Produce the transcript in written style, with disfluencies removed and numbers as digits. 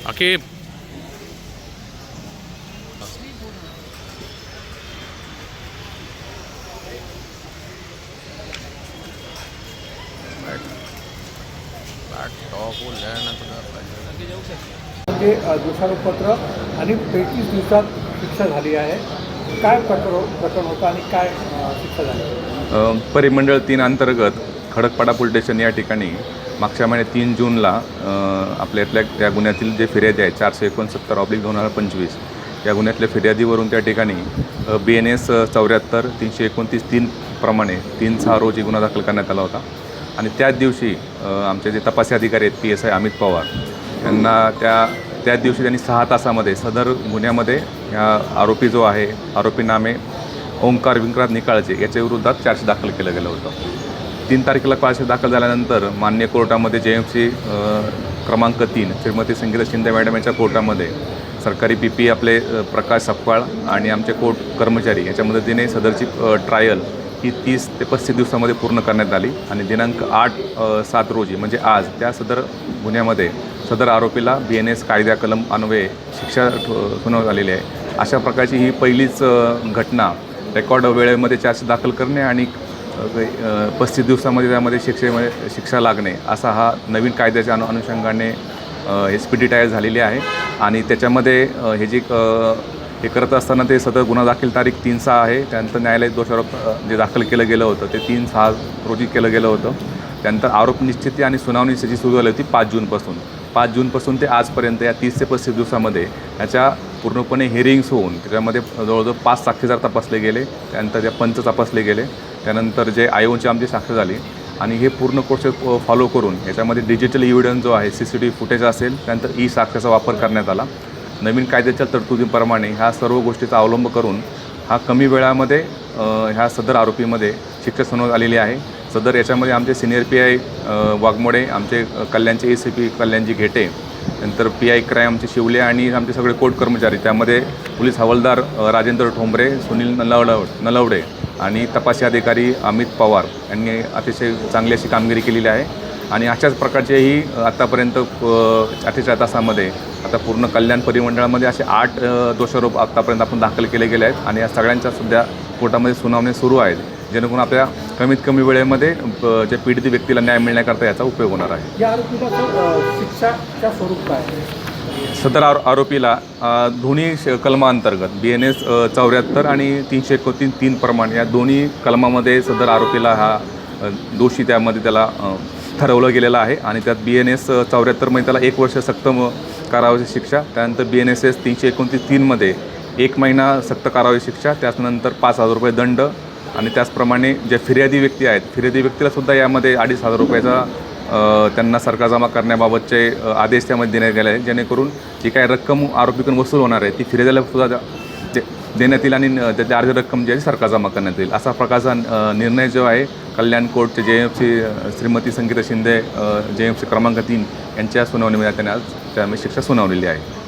आकिब म्हणजे दोषारोपपत्र आणि 35 दिवसात शिक्षा झाली आहे. काय प्रकरण होतं आणि काय शिक्षा झाली? परिमंडळ 3 अंतर्गत खडकपाडा पोलीस स्टेशन या ठिकाणी मागच्या महिन्यात 3 जूनला आपल्यातल्या त्या गुन्ह्यातील जे फिर्यादी आहेत 469/2025 या गुन्ह्यातल्या फिर्यादीवरून त्या ठिकाणी BNS 74 329 3 प्रमाणे 3/6 रोजी गुन्हा दाखल करण्यात आला होता. आणि त्याच दिवशी आमचे जे तपासी अधिकारी आहेत PSI अमित पवार यांना त्याच दिवशी त्यांनी 6 तासामध्ये सदर गुन्ह्यामध्ये ह्या आरोपी जो आहे आरोपी नामे ओंकार विक्रांत निकाळजे याच्या विरोधात चार्जशीट दाखल केलं गेलं होतं. 3 तारखेला चार्जशीट दाखल झाल्यानंतर मान्य कोर्टामध्ये JMC क्रमांक 3 श्रीमती संगीता शिंदे मॅडम यांच्या कोर्टामध्ये सरकारी PP आपले प्रकाश सपकाळ आणि आमचे कोर्ट कर्मचारी याच्या मदतीने सदरची ट्रायल ही 30 ते 35 दिवसामध्ये पूर्ण करण्यात आली. आणि दिनांक 8/7 रोजी म्हणजे आज त्या सदर गुन्ह्यामध्ये सदर आरोपीला BNS कायदा कलम अन्वये शिक्षा सुनावण्यात आलेली आहे. अशा प्रकारची ही पहिलीच घटना रेकॉर्ड वेळेमध्ये चार्जशीट दाखल करणे आणि 35 दिवसामध्ये त्यामध्ये शिक्षा लागणे असा हा नवीन कायद्याच्या अनुषंगाने SPD तयार झालेली आहे. आणि त्याच्यामध्ये हे करत असताना ते सदर गुन्हा दाखल तारीख 3/6 आहे. त्यानंतर न्यायालयात दोषारोप जे दाखल केलं गेलं होतं ते 3/6 रोजी केलं गेलं होतं. त्यानंतर आरोप निश्चिती आणि सुनावणी जी सुरू झाली होती 5 जूनपासून. 5 जूनपासून ते आजपर्यंत या 30 ते 35 दिवसामध्ये याच्या पूर्णपणे हिअरिंग्स होऊन त्याच्यामध्ये जवळजवळ 5 साक्षीदार तपासले गेले. त्यानंतर त्या पंच तपासले गेले. त्यानंतर जे IOची आमची साक्ष झाली आणि हे पूर्ण प्रोसेस फॉलो करून याच्यामध्ये डिजिटल एव्हिडन्स जो आहे CCTV फुटेज असेल त्यानंतर साक्ष्याचा वापर करण्यात आला. नवीन कायद्याच्या तरतुदीप्रमाणे ह्या सर्व गोष्टीचा अवलंब करून हा कमी वेळामध्ये ह्या सदर आरोपीमध्ये शिक्षा सुनावण्यात आलेली आहे. सदर याच्यामध्ये आमचे सिनियर PI वाघमोडे, आमचे कल्याणचे ACP कल्याणजी घेटे, नंतर PI क्राईम आमचे शिवले आणि आमचे सगळे कोर्ट कर्मचारी त्यामध्ये पोलीस हवालदार राजेंद्र ठोंबरे, सुनील नलवडे आणि तपासी अधिकारी अमित पवार यांनी अतिशय चांगली अशी कामगिरी केलेली आहे. आणि अशाच प्रकारचेही आत्तापर्यंत 48 तासामध्ये आता पूर्ण कल्याण परिमंडळामध्ये असे 8 दोषारोप आत्तापर्यंत आपण दाखल केले गेले आहेत. आणि या सगळ्यांच्या सध्या कोर्टामध्ये सुनावणी सुरू आहेत जेणेकरून आपल्या कमीत कमी वेळेमध्ये जे पीडित व्यक्तीला न्याय मिळण्याकरता याचा उपयोग होणार आहे. या आरोपीला शिक्षाच्या स्वरूप काय? सदर आरोपीला दोन्ही कलमांतर्गत BNS 74 आणि 329 3 प्रमाणे या दोन्ही कलमामध्ये सदर आरोपीला हा दोषी त्यामध्ये त्याला ठरवलं गेलेलं आहे. आणि त्यात BNS 74 मध्ये त्याला 1 वर्ष सक्त कारावाची शिक्षा, त्यानंतर BNSS 329 3 मध्ये 1 महिना सक्त कारावाची शिक्षा, त्यानंतर 5,000 रुपये दंड. आणि त्याचप्रमाणे जे फिर्यादी व्यक्ती आहेत फिर्यादी व्यक्तीलासुद्धा यामध्ये 2,500 रुपयाचा त्यांना सरकार जमा करण्याबाबतचे आदेश त्यामध्ये देण्यात गेले आहेत जेणेकरून जी काही रक्कम आरोपीकडून वसूल होणार आहे ती फिर्यादीला सुद्धा देण्यात येईल आणि त्याची अर्धी रक्कम जी आहे सरकार जमा करण्यात येईल. असा प्रकारचा निर्णय जो आहे कल्याण कोर्टचे JMC श्रीमती संगीता शिंदे JMC क्रमांक 3 यांच्या सुनावणीमध्ये त्यांनी आज त्यामध्ये शिक्षा सुनावलेली आहे.